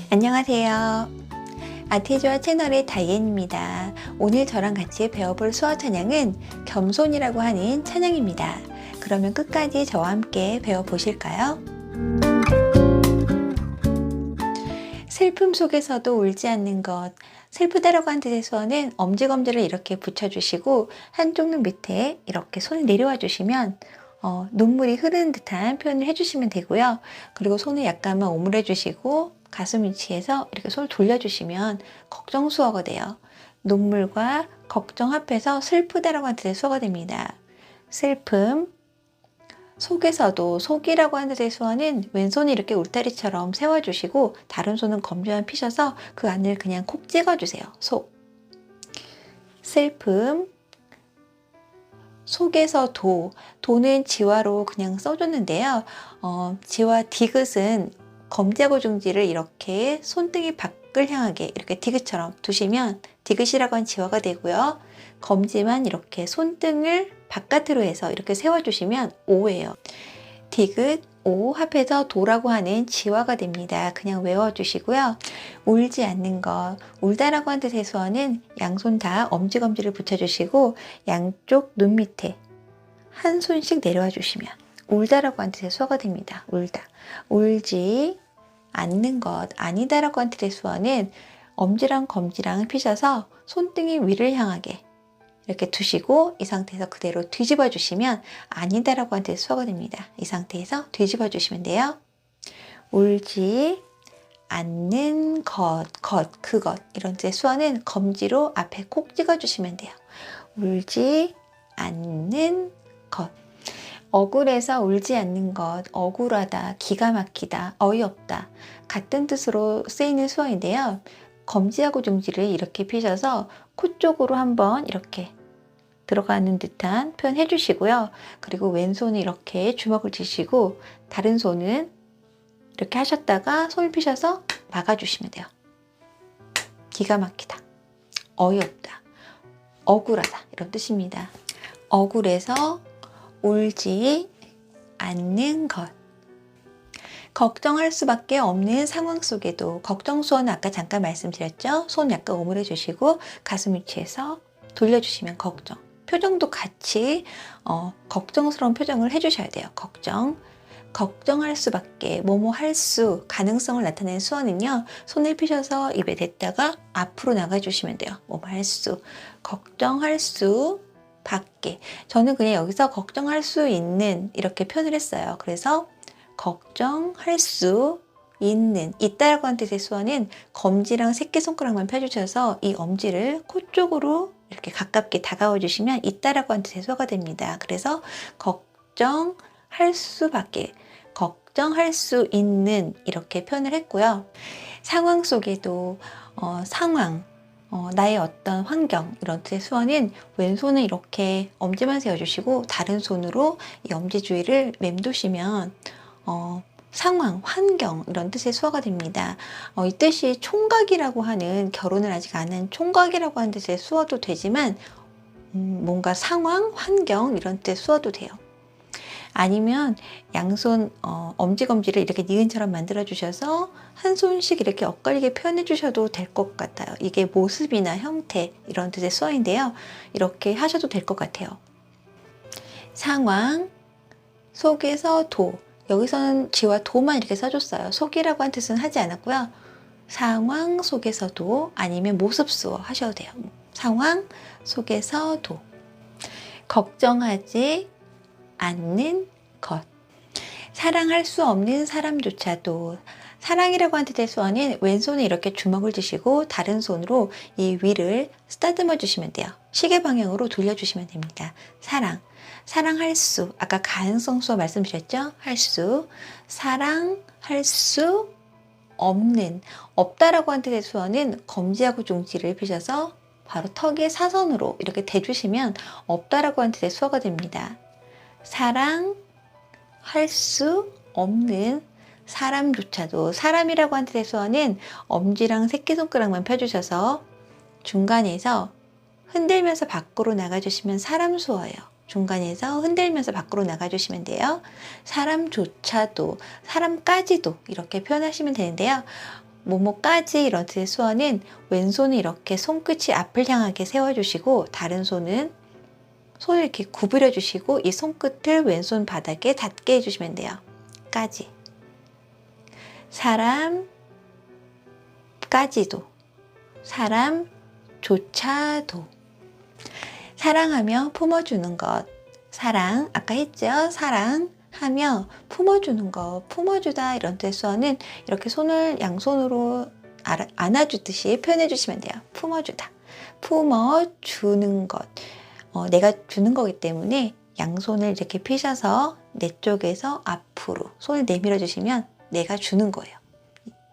안녕하세요. 아티조아 채널의 다이앤입니다. 오늘 저랑 같이 배워볼 수어 찬양은 겸손이라고 하는 찬양입니다. 그러면 끝까지 저와 함께 배워보실까요? 슬픔 속에서도 울지 않는 것. 슬프다라고 한 뜻의 수어는 엄지검지를 이렇게 붙여주시고 한쪽 눈 밑에 이렇게 손을 내려와 주시면 눈물이 흐르는 듯한 표현을 해주시면 되고요. 그리고 손을 약간만 오므려 주시고 가슴 위치에서 이렇게 손을 돌려주시면 걱정 수어가 돼요. 눈물과 걱정 합해서 슬프다라고 하는 뜻의 수어가 됩니다. 슬픔, 속에서도 속이라고 하는 뜻의 수어는 왼손이 이렇게 울타리처럼 세워주시고 다른 손은 검지만 피셔서 그 안을 그냥 콕 찍어주세요. 속. 슬픔, 속에서 도는 지화로 그냥 써줬는데요. 지화 디귿은 검지하고 중지를 이렇게 손등이 밖을 향하게 이렇게 디귿처럼 두시면 디귿이라고 하는 지화가 되고요. 검지만 이렇게 손등을 바깥으로 해서 이렇게 세워주시면 오예요. 디귿, 오 합해서 도라고 하는 지화가 됩니다. 그냥 외워주시고요. 울지 않는 것, 울다라고 하는 뜻의 수어는 양손 다 엄지검지를 붙여주시고 양쪽 눈 밑에 한 손씩 내려와 주시면 울다라고 하는 뜻의 수어가 됩니다. 울다. 울지 않는 것, 아니다라고 하는 뜻의 수어는 엄지랑 검지랑 피셔서 손등이 위를 향하게 이렇게 두시고 이 상태에서 그대로 뒤집어 주시면 아니다라고 하는 뜻의 수어가 됩니다. 이 상태에서 뒤집어 주시면 돼요. 울지 않는 것, 그것 이런 뜻의 수어는 검지로 앞에 콕 찍어 주시면 돼요. 울지 않는 것. 억울해서 울지 않는 것, 억울하다, 기가 막히다, 어이없다 같은 뜻으로 쓰이는 수어인데요. 검지하고 중지를 이렇게 피셔서 코 쪽으로 한번 이렇게 들어가는 듯한 표현 해주시고요. 그리고 왼손을 이렇게 주먹을 쥐시고 다른 손은 이렇게 하셨다가 손을 피셔서 막아주시면 돼요. 기가 막히다, 어이없다, 억울하다 이런 뜻입니다. 억울해서 울지 않는 것. 걱정할 수밖에 없는 상황 속에도 걱정 수어는 아까 잠깐 말씀드렸죠. 손 약간 오므려 주시고 가슴 위치에서 돌려주시면 걱정. 표정도 같이 걱정스러운 표정을 해주셔야 돼요. 걱정할 수밖에 뭐뭐 할 수 가능성을 나타내는 수어는요. 손을 피셔서 입에 댔다가 앞으로 나가주시면 돼요. 뭐뭐 할 수, 걱정할 수 밖에. 저는 그냥 여기서 걱정할 수 있는 이렇게 표현을 했어요. 그래서 걱정할 수 있는, 있다라고 하는 뜻의 수어는 검지랑 새끼손가락만 펴주셔서 이 엄지를 코 쪽으로 이렇게 가깝게 다가와 주시면 있다라고 하는 뜻의 수어가 됩니다. 그래서 걱정할 수밖에, 걱정할 수 있는 이렇게 표현을 했고요. 상황 속에도 나의 어떤 환경 이런 뜻의 수어는 왼손은 이렇게 엄지만 세워주시고 다른 손으로 이 엄지 주위를 맴도시면 상황, 환경 이런 뜻의 수어가 됩니다. 이 뜻이 총각이라고 하는 결혼을 아직 안 한 총각이라고 하는 뜻의 수어도 되지만 뭔가 상황, 환경 이런 뜻의 수어도 돼요. 아니면 양손 엄지검지를 이렇게 니은처럼 만들어 주셔서 한 손씩 이렇게 엇갈리게 표현해 주셔도 될 것 같아요. 이게 모습이나 형태 이런 뜻의 수어인데요. 이렇게 하셔도 될 것 같아요. 상황 속에서 도, 여기서는 지와 도만 이렇게 써줬어요. 속이라고 한 뜻은 하지 않았고요. 상황 속에서도 아니면 모습 수어 하셔도 돼요. 상황 속에서도 걱정하지 않는 것. 사랑할 수 없는 사람조차도. 사랑이라고 하는 뜻의 수어는 왼손에 이렇게 주먹을 쥐시고 다른 손으로 이 위를 쓰다듬어 주시면 돼요. 시계 방향으로 돌려주시면 됩니다. 사랑할 수, 아까 가능성 수어 말씀드렸죠? 할 수, 사랑할 수 없는, 없다라고 하는 뜻의 수어는 검지하고 중지를 펴셔서 바로 턱에 사선으로 이렇게 대주시면 없다라고 하는 뜻의 수어가 됩니다. 사랑할 수 없는 사람조차도. 사람이라고 하는 뜻의 수어는 엄지랑 새끼손가락만 펴주셔서 중간에서 흔들면서 밖으로 나가주시면 사람 수어예요. 중간에서 흔들면서 밖으로 나가주시면 돼요. 사람조차도, 사람까지도 이렇게 표현하시면 되는데요. 뭐뭐까지 이런 뜻의 수어는 왼손은 이렇게 손끝이 앞을 향하게 세워주시고 다른 손은 손을 이렇게 구부려 주시고 이 손끝을 왼손 바닥에 닿게 해주시면 돼요. 까지. 사람까지도. 사람조차도. 사랑하며 품어주는 것. 사랑, 아까 했죠? 사랑하며 품어주는 것. 품어주다 이런 뜻의 수어는 이렇게 손을 양손으로 안아주듯이 표현해 주시면 돼요. 품어주다. 품어주는 것. 내가 주는 거기 때문에 양손을 이렇게 펴셔서 내 쪽에서 앞으로 손을 내밀어 주시면 내가 주는 거예요.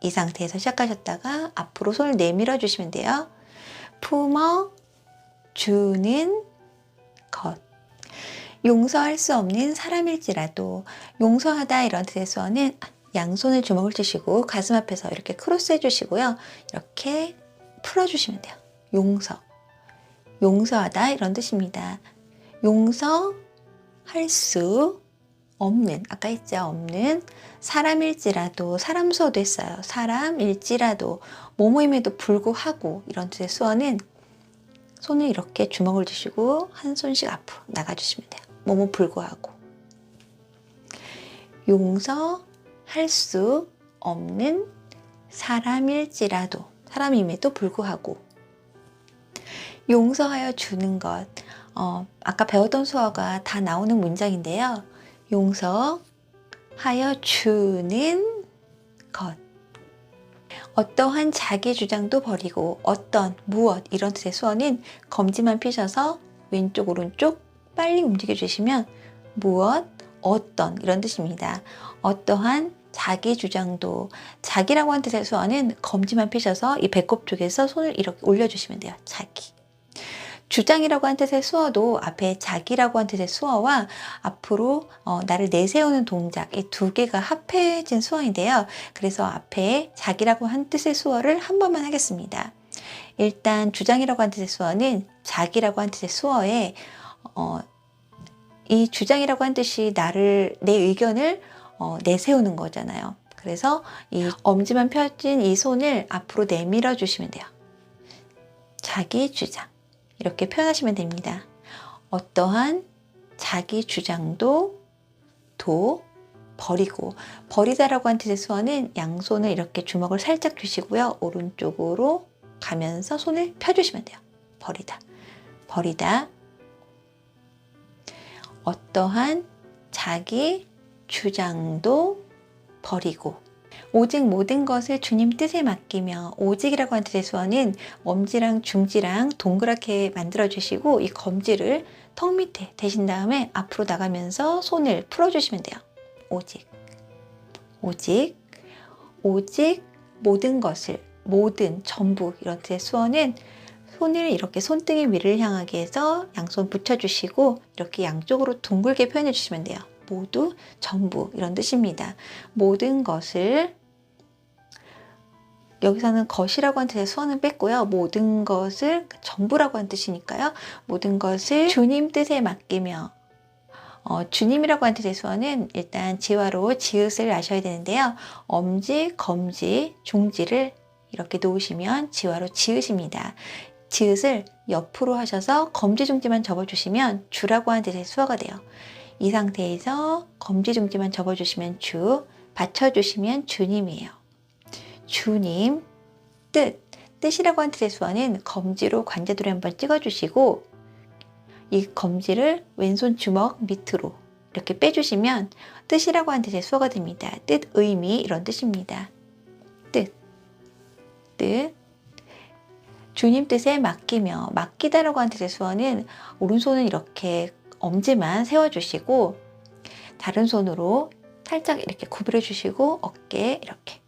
이 상태에서 시작하셨다가 앞으로 손을 내밀어 주시면 돼요. 품어 주는 것. 용서할 수 없는 사람일지라도. 용서하다 이런 뜻의 수어는 양손을 주먹을 쥐시고 가슴 앞에서 이렇게 크로스 해주시고요. 이렇게 풀어주시면 돼요. 용서하다 이런 뜻입니다. 용서할 수 없는, 아까 했죠? 없는 사람일지라도. 사람 수어도 했어요. 사람일지라도 뭐뭐임에도 불구하고 이런 뜻의 수어는 손을 이렇게 주먹을 쥐시고 한 손씩 앞으로 나가주시면 돼요. 뭐뭐 불구하고. 용서할 수 없는 사람일지라도. 사람임에도 불구하고. 용서하여 주는 것. 아까 배웠던 수어가 다 나오는 문장인데요. 용서하여 주는 것. 어떠한 자기 주장도 버리고 어떤, 무엇 이런 뜻의 수어는 검지만 펴셔서 왼쪽 오른쪽 빨리 움직여 주시면 무엇, 어떤 이런 뜻입니다. 어떠한 자기 주장도. 자기라고 하는 뜻의 수어는 검지만 펴셔서 이 배꼽 쪽에서 손을 이렇게 올려주시면 돼요. 자기. 주장이라고 하는 뜻의 수어도 앞에 자기라고 하는 뜻의 수어와 앞으로 나를 내세우는 동작, 이 두 개가 합해진 수어인데요. 그래서 앞에 자기라고 하는 뜻의 수어를 한 번만 하겠습니다. 일단 주장이라고 하는 뜻의 수어는 자기라고 하는 뜻의 수어에 이 주장이라고 하는 뜻이 내 의견을 내세우는 거잖아요. 그래서 이 엄지만 펴진 이 손을 앞으로 내밀어 주시면 돼요. 자기 주장. 이렇게 표현하시면 됩니다. 어떠한 자기 주장도 버리고. 버리다라고 하는 뜻의 수어는 양손을 이렇게 주먹을 살짝 주시고요. 오른쪽으로 가면서 손을 펴주시면 돼요. 버리다. 어떠한 자기 주장도 버리고. 오직 모든 것을 주님 뜻에 맡기며. 오직이라고 하는 뜻의 수어는 엄지랑 중지랑 동그랗게 만들어 주시고 이 검지를 턱 밑에 대신 다음에 앞으로 나가면서 손을 풀어 주시면 돼요. 오직 모든 것을, 모든, 전부 이런 뜻의 수어는 손을 이렇게 손등의 위를 향하게 해서 양손 붙여주시고 이렇게 양쪽으로 둥글게 표현해 주시면 돼요. 모두, 전부 이런 뜻입니다. 모든 것을, 여기서는 것이라고 하는 뜻의 수어는 뺐고요. 모든 것을, 전부라고 하는 뜻이니까요. 모든 것을 주님 뜻에 맡기며. 주님이라고 하는 뜻의 수어는 일단 지화로 지읒을 아셔야 되는데요. 엄지, 검지, 중지를 이렇게 놓으시면 지화로 지읒입니다. 지읒을 옆으로 하셔서 검지, 중지만 접어주시면 주라고 하는 뜻의 수어가 돼요. 이 상태에서 검지, 중지만 접어주시면 주, 받쳐주시면 주님이에요. 주님, 뜻이라고 하는 뜻의 수어는 검지로 관자돌이 한번 찍어주시고 이 검지를 왼손 주먹 밑으로 이렇게 빼주시면 뜻이라고 하는 뜻의 수어가 됩니다. 뜻, 의미 이런 뜻입니다. 뜻. 주님 뜻에 맡기며. 맡기다라고 하는 뜻의 수어는 오른손은 이렇게 엄지만 세워주시고 다른 손으로 살짝 이렇게 구부려 주시고 어깨에 이렇게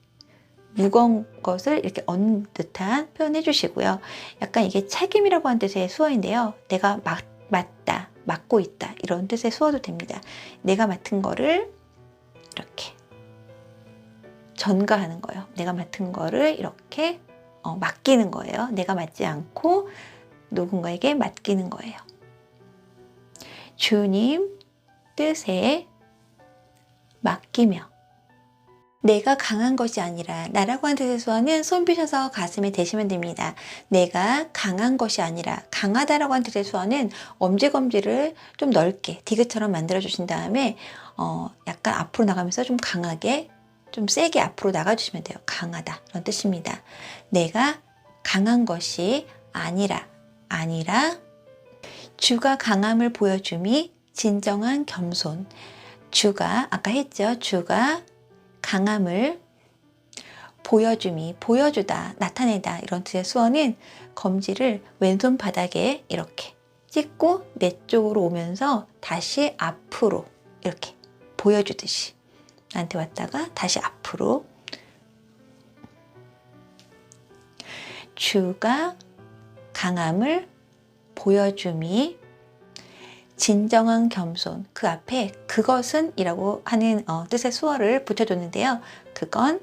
무거운 것을 이렇게 얹는 듯한 표현해 주시고요. 약간 이게 책임이라고 하는 뜻의 수어인데요. 내가 맡다, 맡고 있다 이런 뜻의 수어도 됩니다. 내가 맡은 거를 이렇게 전가하는 거예요. 내가 맡은 거를 이렇게 맡기는 거예요. 내가 맡지 않고 누군가에게 맡기는 거예요. 주님 뜻에 맡기며. 내가 강한 것이 아니라, 나라고 하는 뜻의 수어는 손 펴셔서 가슴에 대시면 됩니다. 내가 강한 것이 아니라, 강하다라고 하는 뜻의 수어는 엄지검지를 좀 넓게 디귿처럼 만들어 주신 다음에 약간 앞으로 나가면서 좀 강하게, 좀 세게 앞으로 나가 주시면 돼요. 강하다, 이런 뜻입니다. 내가 강한 것이 아니라, 주가 강함을 보여줌이 진정한 겸손. 주가, 아까 했죠. 주가 강함을 보여줌이, 보여주다, 나타내다, 이런 뜻의 수어는 검지를 왼손 바닥에 이렇게 찍고 내 쪽으로 오면서 다시 앞으로 이렇게 보여주듯이 나한테 왔다가 다시 앞으로. 주가 강함을 보여줌이 진정한 겸손. 그 앞에 그것은 이라고 하는 뜻의 수어를 붙여줬는데요. 그건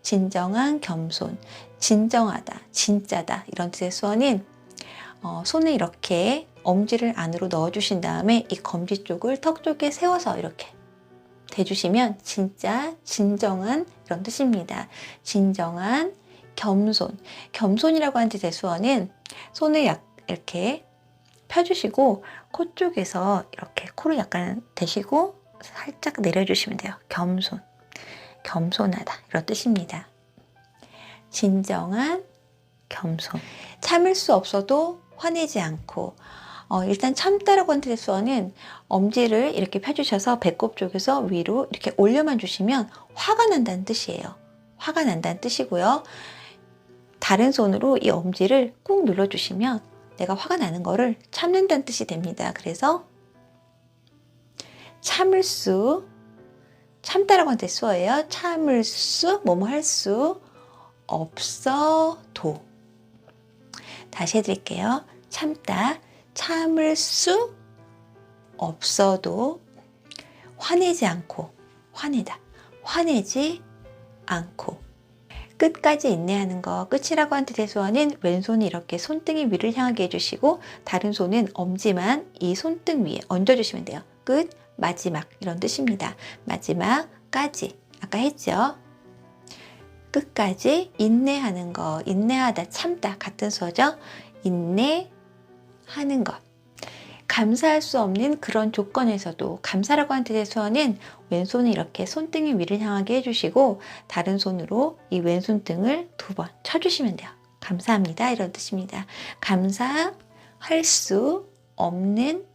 진정한 겸손, 진정하다, 진짜다, 이런 뜻의 수어는 손을 이렇게 엄지를 안으로 넣어주신 다음에 이 검지 쪽을 턱 쪽에 세워서 이렇게 대주시면 진짜, 진정한, 이런 뜻입니다. 진정한 겸손. 겸손이라고 하는 뜻의 수어는 손을 이렇게 펴주시고 코 쪽에서 이렇게 코를 약간 대시고 살짝 내려주시면 돼요. 겸손, 겸손하다, 이런 뜻입니다. 진정한 겸손. 참을 수 없어도 화내지 않고, 일단 참다라고 하는 뜻의 수어는 엄지를 이렇게 펴주셔서 배꼽 쪽에서 위로 이렇게 올려만 주시면 화가 난다는 뜻이에요. 화가 난다는 뜻이고요. 다른 손으로 이 엄지를 꾹 눌러주시면 내가 화가 나는 거를 참는다는 뜻이 됩니다. 그래서 참을 수, 참다라고 하는 뜻의 수어예요. 참을 수, 뭐뭐 할 수 없어도. 다시 해드릴게요. 참다, 참을 수 없어도, 화내지 않고, 화내다, 화내지 않고. 끝까지 인내하는 거. 끝이라고 하는 뜻의 수어는 왼손이 이렇게 손등이 위를 향하게 해주시고 다른 손은 엄지만 이 손등 위에 얹어주시면 돼요. 끝, 마지막, 이런 뜻입니다. 마지막까지, 아까 했죠. 끝까지 인내하는 거. 인내하다, 참다, 같은 수어죠. 인내하는 것. 감사할 수 없는 그런 조건에서도. 감사라고 하는 뜻의 수어는 왼손을 이렇게 손등이 위를 향하게 해주시고 다른 손으로 이 왼손등을 2번 쳐주시면 돼요. 감사합니다, 이런 뜻입니다. 감사할 수 없는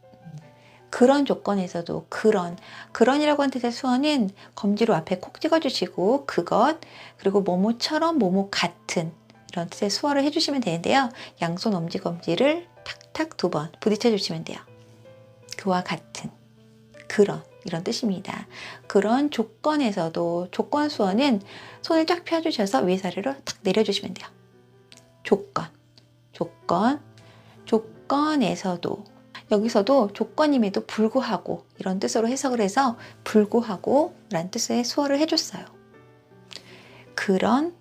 그런 조건에서도. 그런이라고 하는 뜻의 수어는 검지로 앞에 콕 찍어주시고 그것, 그리고 뭐뭐처럼 뭐뭐 같은, 이런 뜻의 수어를 해주시면 되는데요. 양손 엄지검지를 탁탁 2번 부딪혀 주시면 돼요. 그와 같은, 그런, 이런 뜻입니다. 그런 조건에서도. 조건 수어는 손을 쫙 펴주셔서 위에서 아래로 탁 내려주시면 돼요. 조건에서도. 여기서도 조건임에도 불구하고, 이런 뜻으로 해석을 해서 불구하고 라는 뜻의 수어를 해줬어요. 그런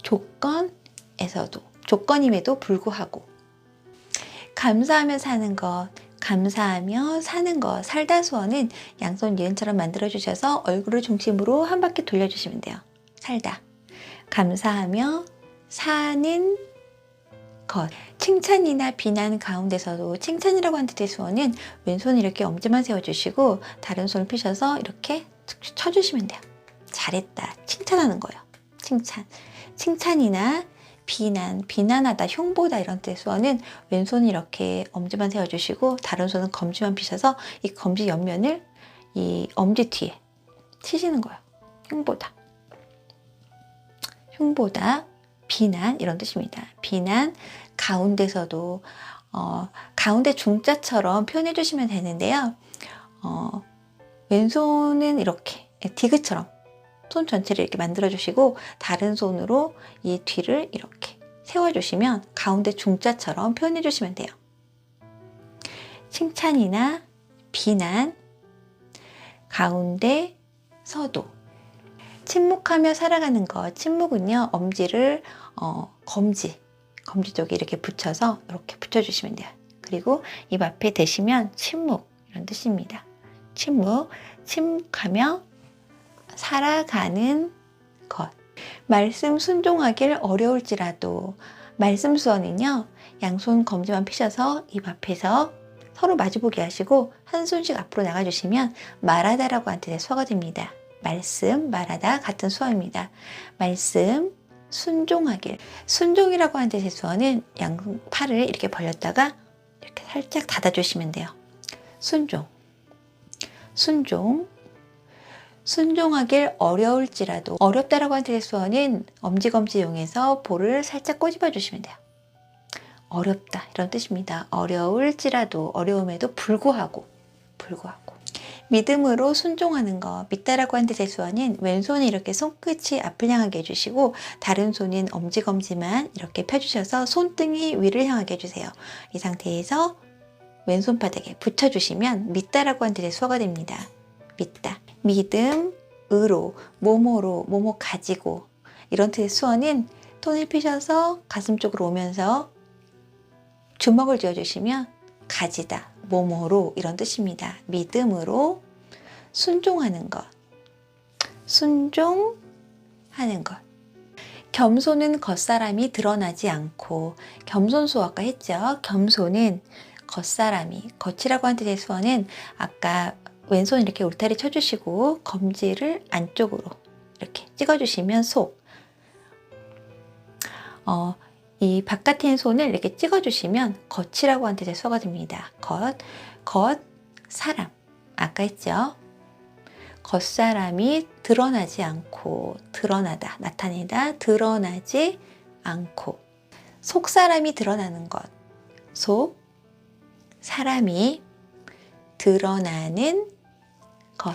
조건에서도, 조건임에도 불구하고. 감사하며 사는 것, 감사하며 사는 것. 살다 수어는 양손 니은처럼 만들어주셔서 얼굴을 중심으로 한 바퀴 돌려주시면 돼요. 살다. 감사하며 사는 것. 칭찬이나 비난 가운데서도. 칭찬이라고 하는 뜻의 수어는 왼손 이렇게 엄지만 세워주시고 다른 손을 펴셔서 이렇게 쳐주시면 돼요. 잘했다, 칭찬하는 거예요. 칭찬. 칭찬이나 비난하다, 흉보다, 이런 뜻의 수어는 왼손을 이렇게 엄지만 세워주시고 다른 손은 검지만 펴셔서 이 검지 옆면을 이 엄지 뒤에 치시는 거예요. 흉보다, 비난, 이런 뜻입니다. 비난 가운데서도. 가운데 중자처럼 표현해 주시면 되는데요. 왼손은 이렇게 디귿처럼 손 전체를 이렇게 만들어 주시고 다른 손으로 이 뒤를 이렇게 세워주시면 가운데 중자처럼 표현해 주시면 돼요. 칭찬이나 비난 가운데 서도. 침묵하며 살아가는 것. 침묵은요, 엄지를 검지 쪽에 이렇게 붙여서 이렇게 붙여주시면 돼요. 그리고 입 앞에 대시면 침묵, 이런 뜻입니다. 침묵하며 살아가는 것. 말씀 순종하길 어려울지라도. 말씀 수어는요, 양손 검지만 펴셔서 입 앞에서 서로 마주보게 하시고 한 손씩 앞으로 나가주시면 말하다라고 하는 뜻의 수어가 됩니다. 말씀, 말하다 같은 수어입니다. 말씀, 순종하길. 순종이라고 하는 뜻의 수어는 양 팔을 이렇게 벌렸다가 이렇게 살짝 닫아주시면 돼요. 순종, 순종. 순종하길 어려울지라도. 어렵다라고 하는 뜻의 수어는 엄지검지 이용해서 볼을 살짝 꼬집어 주시면 돼요. 어렵다 이런 뜻입니다. 어려울지라도, 어려움에도 불구하고. 믿음으로 순종하는 것. 믿다라고 하는 뜻의 수어는 왼손이 이렇게 손끝이 앞을 향하게 해주시고 다른 손은 엄지검지만 이렇게 펴주셔서 손등이 위를 향하게 해주세요. 이 상태에서 왼손 바닥에 붙여주시면 믿다라고 하는 뜻의 수어가 됩니다. 믿다. 믿음으로, 뭐뭐로, 뭐뭐 가지고 이런 뜻의 수어는 손을 펴셔서 가슴 쪽으로 오면서 주먹을 쥐어주시면 가지다, 뭐뭐로 이런 뜻입니다. 믿음으로 순종하는 것. 순종하는 것. 겸손은 겉사람이 드러나지 않고. 겸손수 아까 했죠. 겸손은 겉사람이. 겉이라고 하는 뜻의 수어는 아까 왼손 이렇게 울타리 쳐주시고 검지를 안쪽으로 이렇게 찍어주시면 속. 이 바깥에 있는 손을 이렇게 찍어주시면 겉이라고 하는 뜻의 수어가 됩니다. 겉, 사람. 아까 했죠? 겉사람이 드러나지 않고, 드러나다, 나타내다, 드러나지 않고. 속사람이 드러나는 것. 속, 사람이 드러나는 것.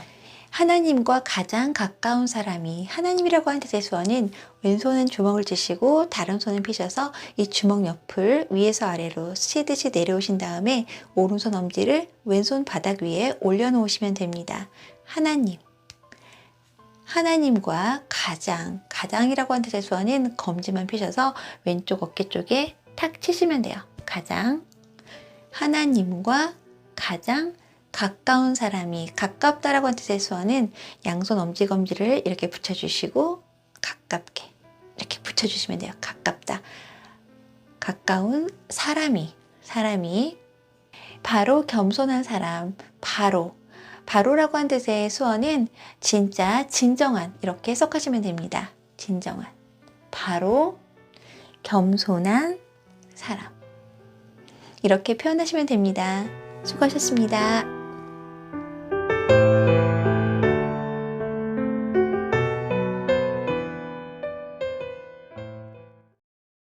하나님과 가장 가까운 사람이. 하나님이라고 하는 뜻의 수어는 왼손은 주먹을 쥐시고 다른 손은 펴셔서 이 주먹 옆을 위에서 아래로 스치듯이 내려오신 다음에 오른손 엄지를 왼손 바닥 위에 올려놓으시면 됩니다. 하나님. 하나님과 가장이라고 하는 뜻의 수어는 검지만 펴셔서 왼쪽 어깨 쪽에 탁 치시면 돼요. 가장. 하나님과 가장 가까운 사람이. 가깝다라고 하는 뜻의 수어는 양손 엄지검지를 이렇게 붙여주시고 가깝게 이렇게 붙여주시면 돼요. 가깝다. 가까운 사람이. 바로 겸손한 사람. 바로라고 하는 뜻의 수어는 진짜, 진정한 이렇게 해석하시면 됩니다. 진정한. 바로 겸손한 사람. 이렇게 표현하시면 됩니다. 수고하셨습니다.